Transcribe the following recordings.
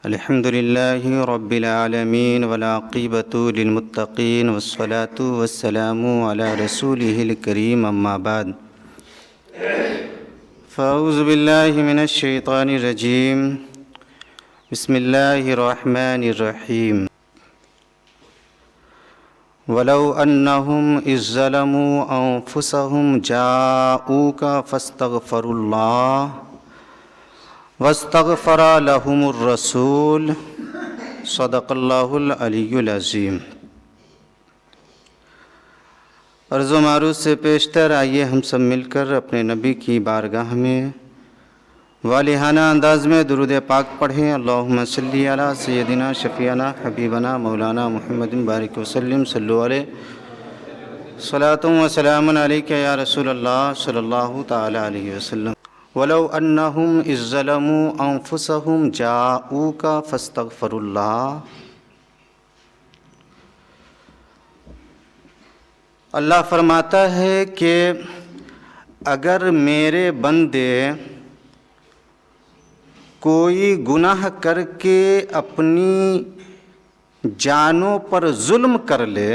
الحمد للہ رب العالمین والعاقبۃ للمتقین والصلاۃ والسلام علی رسولہ الکریم اما بعد فاعوذ باللہ من الشیطان الرجیم بسم اللہ الرحمن الرحیم ولو انہم اذ ظلموا انفسہم جاؤوک فاستغفروا اللہ واستغفر لهم الرسول صدق اللہ العلی العظیم۔ عرض و معروض سے پیشتر آئیے ہم سب مل کر اپنے نبی کی بارگاہ میں والہانہ انداز میں درود پاک پڑھیں۔ اللہم صلی علی سیدنا شفیعنا حبیبنا مولانا محمد بارک وسلم صلو علیہ صلاۃ و سلام علیک یا رسول اللہ صلی اللہ تعالی علیہ وسلم۔ وَلَوْ أَنَّهُمْ إِذ ظَلَمُوا أَنفُسَهُمْ جَاءُوكَ فَاسْتَغْفَرُوا اللَّهَ۔ اللہ فرماتا ہے کہ اگر میرے بندے کوئی گناہ کر کے اپنی جانوں پر ظلم کر لے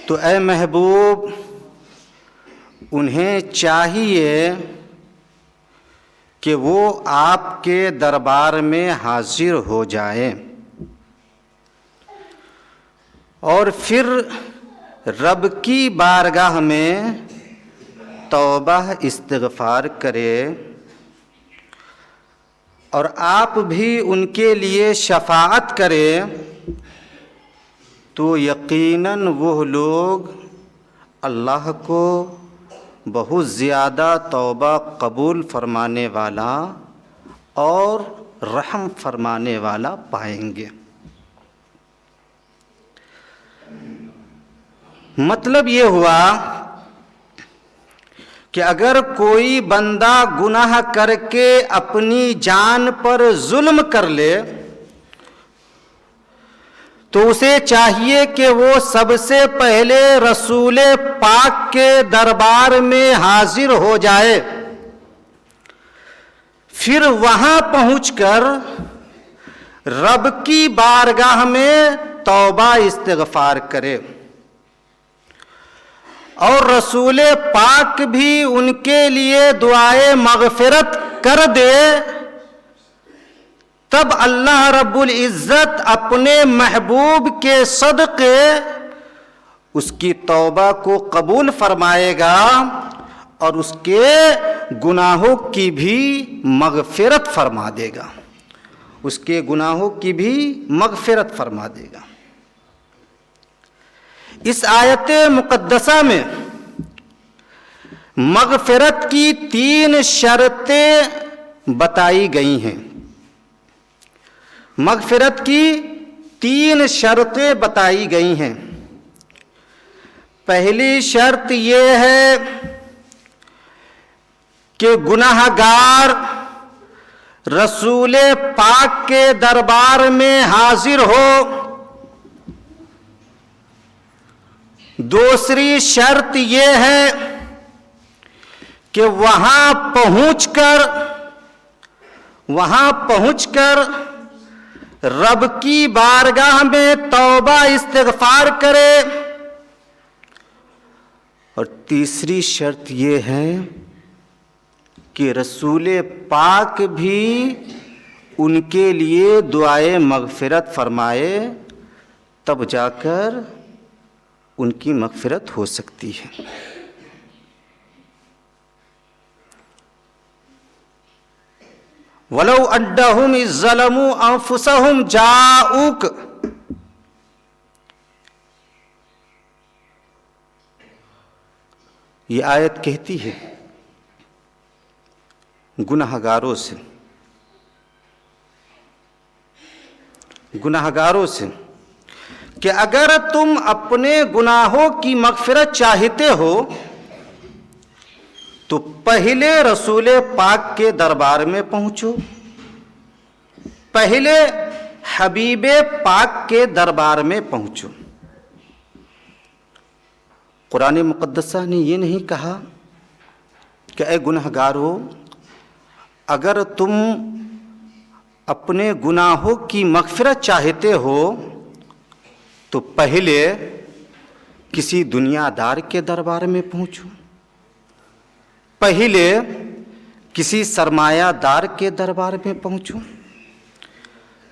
تو اے محبوب انہیں چاہیے کہ وہ آپ کے دربار میں حاضر ہو جائیں اور پھر رب کی بارگاہ میں توبہ استغفار کرے اور آپ بھی ان کے لیے شفاعت کرے تو یقیناً وہ لوگ اللہ کو بہت زیادہ توبہ قبول فرمانے والا اور رحم فرمانے والا پائیں گے۔ مطلب یہ ہوا کہ اگر کوئی بندہ گناہ کر کے اپنی جان پر ظلم کر لے تو اسے چاہیے کہ وہ سب سے پہلے رسول پاک کے دربار میں حاضر ہو جائے، پھر وہاں پہنچ کر رب کی بارگاہ میں توبہ استغفار کرے اور رسول پاک بھی ان کے لیے دعائے مغفرت کر دے، تب اللہ رب العزت اپنے محبوب کے صدقے اس کی توبہ کو قبول فرمائے گا اور اس کے گناہوں کی بھی مغفرت فرما دے گا، اس کے گناہوں کی بھی مغفرت فرما دے گا۔ اس آیت مقدسہ میں مغفرت کی 3 شرطیں بتائی گئی ہیں، مغفرت کی 3 شرطیں بتائی گئی ہیں۔ پہلی شرط یہ ہے کہ گناہ گار رسول پاک کے دربار میں حاضر ہو۔ دوسری شرط یہ ہے کہ وہاں پہنچ کر رب کی بارگاہ میں توبہ استغفار کرے، اور تیسری شرط یہ ہے کہ رسول پاک بھی ان کے لیے دعائے مغفرت فرمائے، تب جا کر ان کی مغفرت ہو سکتی ہے۔ وَلَوْ أَنَّهُمْ إِذ ظَلَمُوا أَنفُسَهُمْ جَاءُوكَ، یہ آیت کہتی ہے گناہ گاروں سے کہ اگر تم اپنے گناہوں کی مغفرت چاہتے ہو تو پہلے رسول پاک کے دربار میں پہنچو، پہلے حبیب پاک کے دربار میں پہنچو۔ قرآن مقدسہ نے یہ نہیں کہا کہ اے گنہگارو، اگر تم اپنے گناہوں کی مغفرت چاہتے ہو تو پہلے کسی دنیا دار کے دربار میں پہنچو، پہلے کسی سرمایہ دار کے دربار میں پہنچو،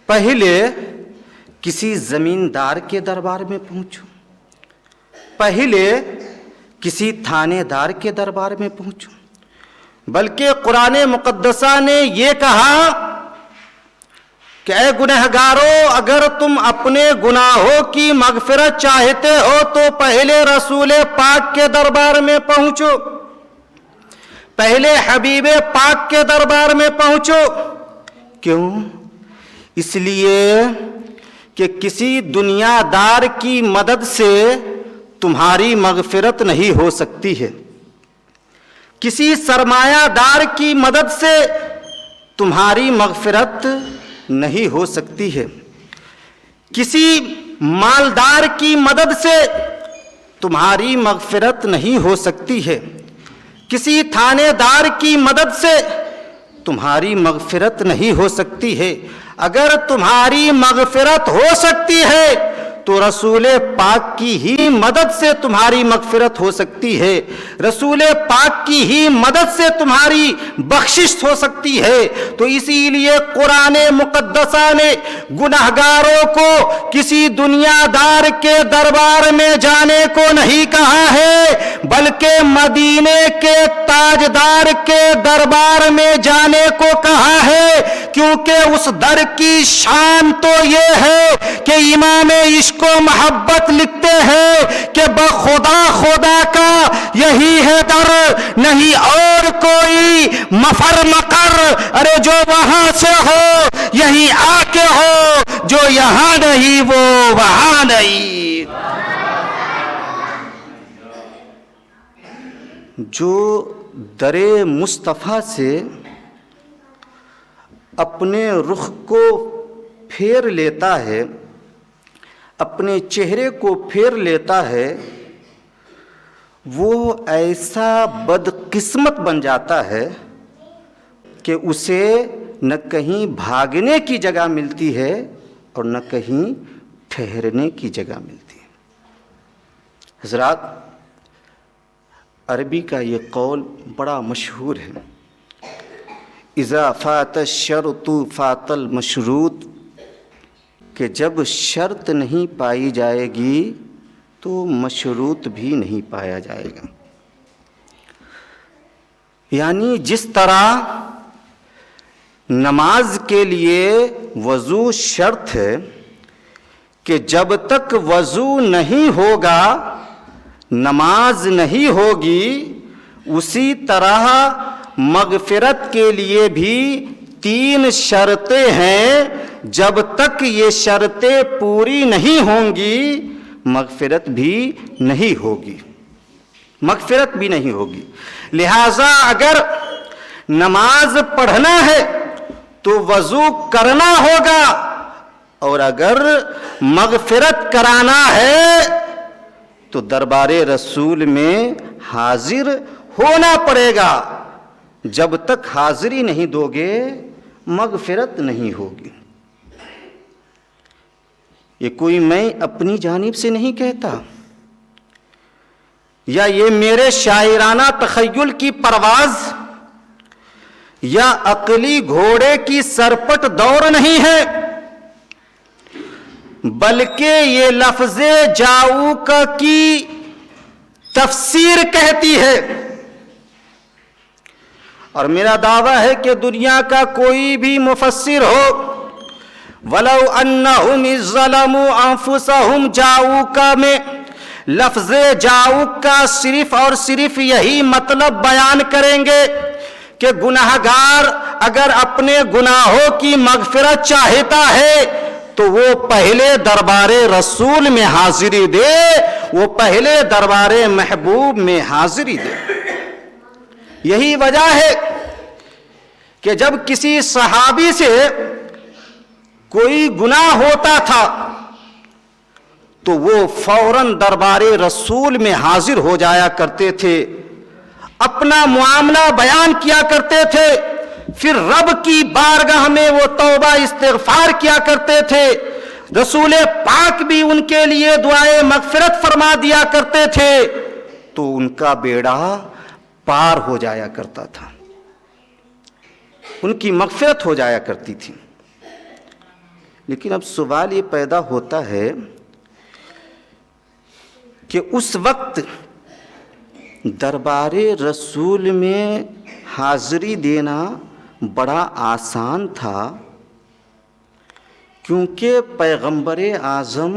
پہلے کسی زمیندار کے دربار میں پہنچو، پہلے کسی تھانے دار کے دربار میں پہنچو۔ بلکہ قرآن مقدسہ نے یہ کہا کہ اے گنہگارو، اگر تم اپنے گناہوں کی مغفرت چاہتے ہو تو پہلے رسول پاک کے دربار میں پہنچو، پہلے حبیب پاک کے دربار میں پہنچو۔ کیوں؟ اس لیے کہ کسی دنیا دار کی مدد سے تمہاری مغفرت نہیں ہو سکتی ہے، کسی سرمایہ دار کی مدد سے تمہاری مغفرت نہیں ہو سکتی ہے، کسی مالدار کی مدد سے تمہاری مغفرت نہیں ہو سکتی ہے، کسی تھانے دار کی مدد سے تمہاری مغفرت نہیں ہو سکتی ہے۔ اگر تمہاری مغفرت ہو سکتی ہے تو رسول پاک کی ہی مدد سے تمہاری مغفرت ہو سکتی ہے، رسول پاک کی ہی مدد سے تمہاری بخشش ہو سکتی ہے۔ تو اسی لیے قرآن مقدسہ نے گنہگاروں کو کسی دنیا دار کے دربار میں جانے کو نہیں کہا ہے، بلکہ مدینے کے تاجدار کے دربار میں جانے کو کہا ہے، کیونکہ اس در کی شان تو یہ ہے کہ امام عشق و محبت لکھتے ہیں کہ بخدا خدا کا یہی ہے در، نہیں اور کوئی مفر مقر، ارے جو وہاں سے ہو یہی آ کے ہو، جو یہاں نہیں وہ وہاں نہیں۔ جو در مصطفیٰ سے اپنے رخ کو پھیر لیتا ہے، اپنے چہرے کو پھیر لیتا ہے، وہ ایسا بدقسمت بن جاتا ہے کہ اسے نہ کہیں بھاگنے کی جگہ ملتی ہے اور نہ کہیں ٹھہرنے کی جگہ ملتی ہے۔ حضرات، عربی کا یہ قول بڑا مشہور ہے، اذا فات الشرط فات المشروط، کہ جب شرط نہیں پائی جائے گی تو مشروط بھی نہیں پایا جائے گا۔ یعنی جس طرح نماز کے لیے وضو شرط ہے کہ جب تک وضو نہیں ہوگا نماز نہیں ہوگی، اسی طرح مغفرت کے لیے بھی 3 شرطیں ہیں، جب تک یہ شرطیں پوری نہیں ہوں گی مغفرت بھی نہیں ہوگی، مغفرت بھی نہیں ہوگی۔ لہذا اگر نماز پڑھنا ہے تو وضو کرنا ہوگا، اور اگر مغفرت کرانا ہے تو دربار رسول میں حاضر ہونا پڑے گا۔ جب تک حاضری نہیں دو گے مغفرت نہیں ہوگی۔ یہ کوئی میں اپنی جانب سے نہیں کہتا، یا یہ میرے شاعرانہ تخیل کی پرواز یا عقلی گھوڑے کی سرپٹ دوڑ نہیں ہے، بلکہ یہ لفظ جاؤک کی تفسیر کہتی ہے۔ اور میرا دعویٰ ہے کہ دنیا کا کوئی بھی مفسر ہو، وَلَوْ أَنَّهُمْ إِذْ ظَلَمُوا أَنفُسَهُمْ جَاؤُوكَ میں لفظ جاؤک کا صرف اور صرف یہی مطلب بیان کریں گے کہ گناہگار اگر اپنے گناہوں کی مغفرت چاہتا ہے تو وہ پہلے دربار رسول میں حاضری دے، وہ پہلے دربار محبوب میں حاضری دے۔ یہی وجہ ہے کہ جب کسی صحابی سے کوئی گناہ ہوتا تھا تو وہ فوراً دربار رسول میں حاضر ہو جایا کرتے تھے، اپنا معاملہ بیان کیا کرتے تھے پھر رب کی بارگاہ میں وہ توبہ استغفار کیا کرتے تھے. رسول پاک بھی ان کے لیے دعائے مغفرت فرما دیا کرتے تھے تو ان کا بیڑا پار ہو جایا کرتا تھا, ان کی مغفرت ہو جایا کرتی تھی. لیکن اب سوال یہ پیدا ہوتا ہے کہ اس وقت دربار رسول میں حاضری دینا بڑا آسان تھا, کیونکہ پیغمبر اعظم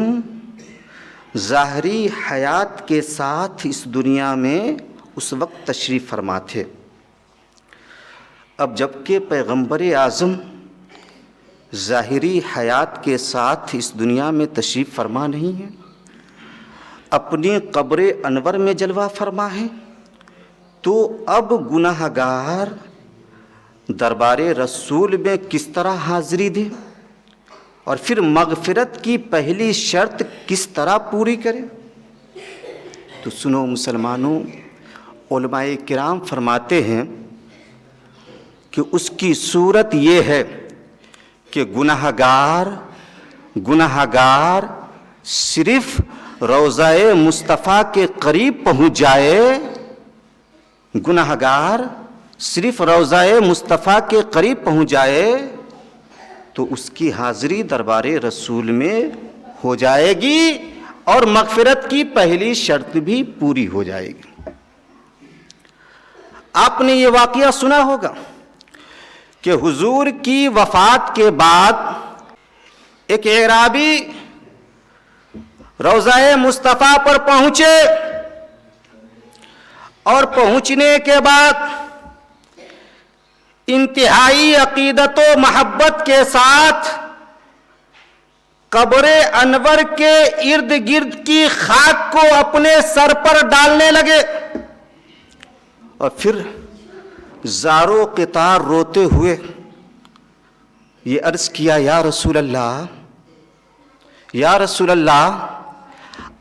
ظاہری حیات کے ساتھ اس دنیا میں اس وقت تشریف فرما تھے. اب جبکہ پیغمبر اعظم ظاہری حیات کے ساتھ اس دنیا میں تشریف فرما نہیں ہے, اپنی قبر انور میں جلوہ فرما ہے, تو اب گناہ گار دربار رسول میں کس طرح حاضری دے اور پھر مغفرت کی پہلی شرط کس طرح پوری کرے؟ تو سنو مسلمانوں, علماء کرام فرماتے ہیں کہ اس کی صورت یہ ہے کہ گناہ گار صرف روضہ مصطفیٰ کے قریب پہنچ جائے, گناہ گار صرف روضہ مصطفیٰ کے قریب پہنچ جائے تو اس کی حاضری دربار رسول میں ہو جائے گی اور مغفرت کی پہلی شرط بھی پوری ہو جائے گی. آپ نے یہ واقعہ سنا ہوگا کہ حضور کی وفات کے بعد ایک اعرابی روضہ مصطفیٰ پر پہنچے اور پہنچنے کے بعد انتہائی عقیدت و محبت کے ساتھ قبر انور کے ارد گرد کی خاک کو اپنے سر پر ڈالنے لگے اور پھر زار و قطار روتے ہوئے یہ عرض کیا, یا رسول اللہ,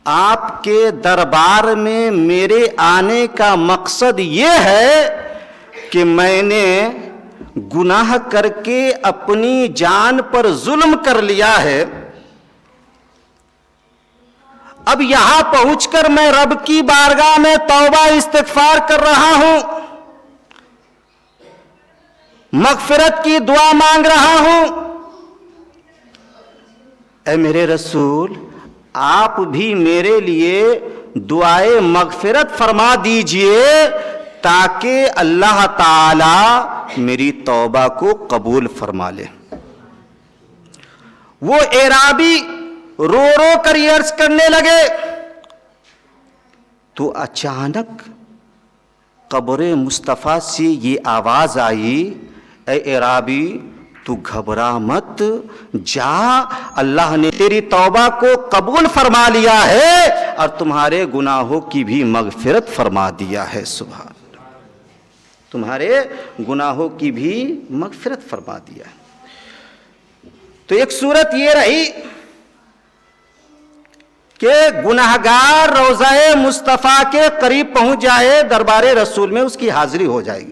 آپ کے دربار میں میرے آنے کا مقصد یہ ہے کہ میں نے گناہ کر کے اپنی جان پر ظلم کر لیا ہے, اب یہاں پہنچ کر میں رب کی بارگاہ میں توبہ استغفار کر رہا ہوں, مغفرت کی دعا مانگ رہا ہوں. اے میرے رسول, آپ بھی میرے لیے دعائے مغفرت فرما دیجئے تاکہ اللہ تعالی میری توبہ کو قبول فرما لے. وہ اعرابی رو رو کر یہ عرض کرنے لگے تو اچانک قبر مصطفیٰ سے یہ آواز آئی, اے اعرابی تو گھبرا مت, جا, اللہ نے تیری توبہ کو قبول فرما لیا ہے اور تمہارے گناہوں کی بھی مغفرت فرما دیا ہے. سبحان اللہ, تمہارے گناہوں کی بھی مغفرت فرما دیا ہے. تو ایک صورت یہ رہی کہ گناہگار روضہ مصطفیٰ کے قریب پہنچ جائے, دربار رسول میں اس کی حاضری ہو جائے گی.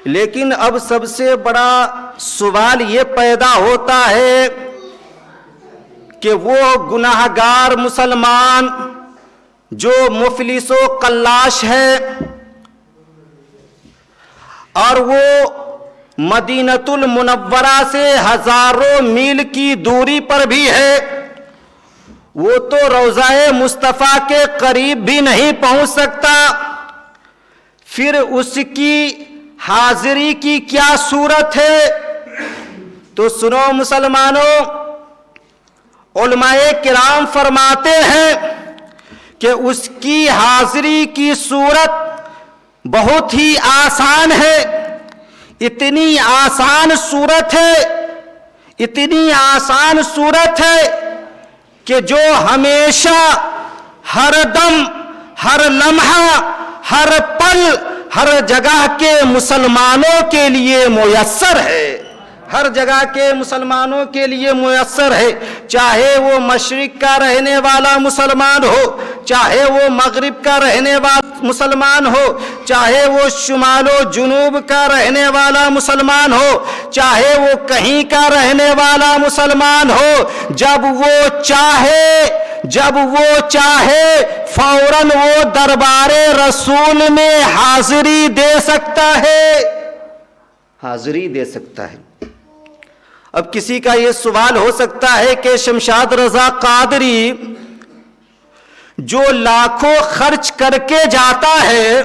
لیکن اب سب سے بڑا سوال یہ پیدا ہوتا ہے کہ وہ گناہگار مسلمان جو مفلس و قلاش ہے اور وہ مدینۃ المنورہ سے ہزاروں میل کی دوری پر بھی ہے, وہ تو روضہ مصطفیٰ کے قریب بھی نہیں پہنچ سکتا, پھر اس کی حاضری کی کیا صورت ہے؟ تو سنو مسلمانوں, علماء کرام فرماتے ہیں کہ اس کی حاضری کی صورت بہت ہی آسان ہے. اتنی آسان صورت ہے کہ جو ہمیشہ, ہر دم, ہر لمحہ, ہر پل, ہر جگہ کے مسلمانوں کے لیے میسر ہے, ہر جگہ کے مسلمانوں کے لیے میسر ہے, چاہے وہ مشرق کا رہنے والا مسلمان ہو, چاہے وہ مغرب کا رہنے والا مسلمان ہو، چاہے وہ شمال و جنوب کا رہنے والا مسلمان ہو، چاہے وہ کہیں کا رہنے والا مسلمان ہو، جب وہ چاہے فوراً وہ دربار رسول میں حاضری دے سکتا ہے۔ اب کسی کا یہ سوال ہو سکتا ہے کہ شمشاد رضا قادری جو لاکھوں خرچ کر کے جاتا ہے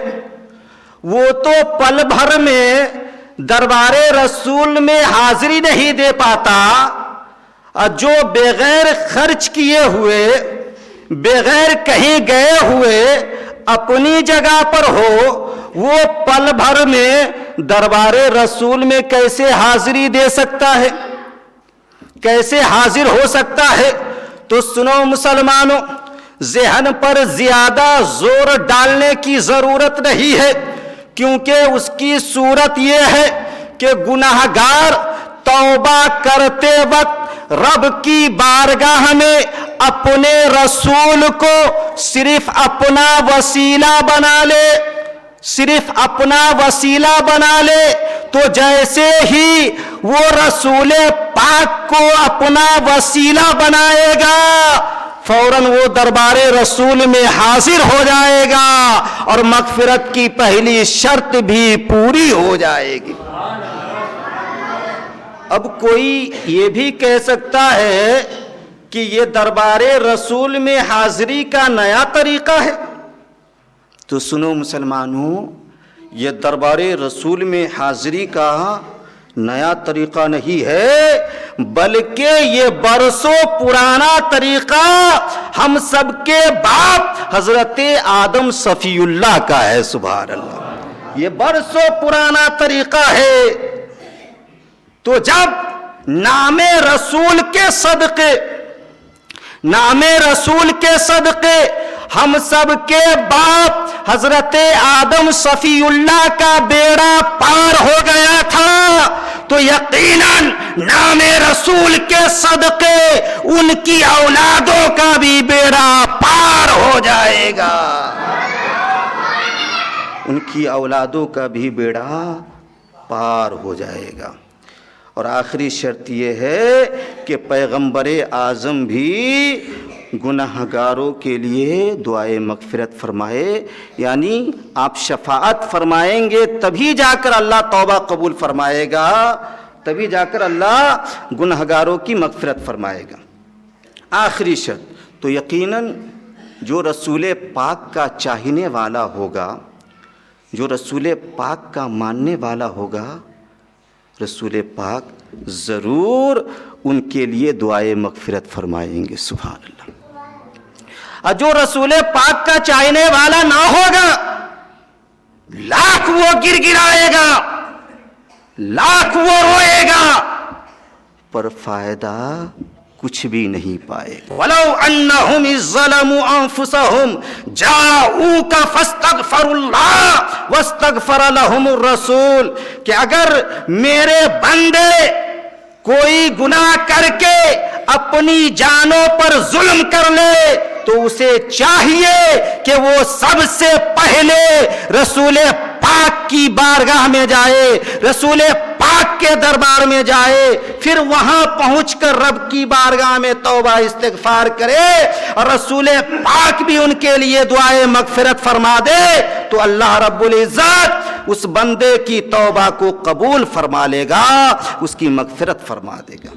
وہ تو پل بھر میں دربار رسول میں حاضری نہیں دے پاتا، اور جو بغیر خرچ کیے ہوئے، بغیر کہیں گئے ہوئے اپنی جگہ پر ہو، وہ پل بھر میں دربار رسول میں کیسے حاضری دے سکتا ہے، کیسے حاضر ہو سکتا ہے؟ تو سنو مسلمانوں، ذہن پر زیادہ زور ڈالنے کی ضرورت نہیں ہے، کیونکہ اس کی صورت یہ ہے کہ گناہگار توبہ کرتے وقت رب کی بارگاہ میں اپنے رسول کو صرف اپنا وسیلہ بنا لے، تو جیسے ہی وہ رسول پاک کو اپنا وسیلہ بنائے گا فوراً وہ دربار رسول میں حاضر ہو جائے گا اور مغفرت کی پہلی شرط بھی پوری ہو جائے گی۔ اب کوئی یہ بھی کہہ سکتا ہے کہ یہ دربار رسول میں حاضری کا نیا طریقہ ہے، تو سنو مسلمانوں، یہ دربار رسول میں حاضری کا نیا طریقہ نہیں ہے، بلکہ یہ برسوں پرانا طریقہ ہم سب کے باپ حضرت آدم صفی اللہ کا ہے۔ سبحان اللہ، یہ برسوں پرانا طریقہ ہے۔ تو جب نام رسول کے صدقے ہم سب کے باپ حضرت آدم صفی اللہ کا بیڑا پار ہو گیا تھا، تو یقیناً نام رسول کے صدقے ان کی اولادوں کا بھی بیڑا پار ہو جائے گا، ان کی اولادوں کا بھی بیڑا پار ہو جائے گا۔ اور آخری شرط یہ ہے کہ پیغمبر اعظم بھی گناہگاروں کے لیے دعائے مغفرت فرمائے، یعنی آپ شفاعت فرمائیں گے تبھی جا کر اللہ توبہ قبول فرمائے گا، تبھی جا کر اللہ گناہگاروں کی مغفرت فرمائے گا۔ آخری شرط تو یقیناً جو رسول پاک کا چاہنے والا ہوگا، جو رسول پاک کا ماننے والا ہوگا، رسول پاک ضرور ان کے لیے دعائے مغفرت فرمائیں گے۔ سبحان اللہ۔ اور جو رسول پاک کا چاہنے والا نہ ہوگا، لاکھ وہ گر گرائے گا، لاکھ وہ روئے گا، پر فائدہ کچھ بھی نہیں پائے گا۔ وَلَوْ أَنَّهُمْ إِذ ظَّلَمُوا أَنفُسَهُمْ جَاءُوكَ فَاسْتَغْفَرُوا اللَّهَ وَاسْتَغْفَرَ لَهُمُ الرَّسُولُ، کہ اگر میرے بندے کوئی گناہ کر کے اپنی جانوں پر ظلم کر لے تو اسے چاہیے کہ وہ سب سے پہلے رسول پاک کی بارگاہ میں جائے، رسول پاک کے دربار میں جائے، پھر وہاں پہنچ کر رب کی بارگاہ میں توبہ استغفار کرے اور رسول پاک بھی ان کے لیے دعائے مغفرت فرما دے، تو اللہ رب العزت اس بندے کی توبہ کو قبول فرما لے گا، اس کی مغفرت فرما دے گا۔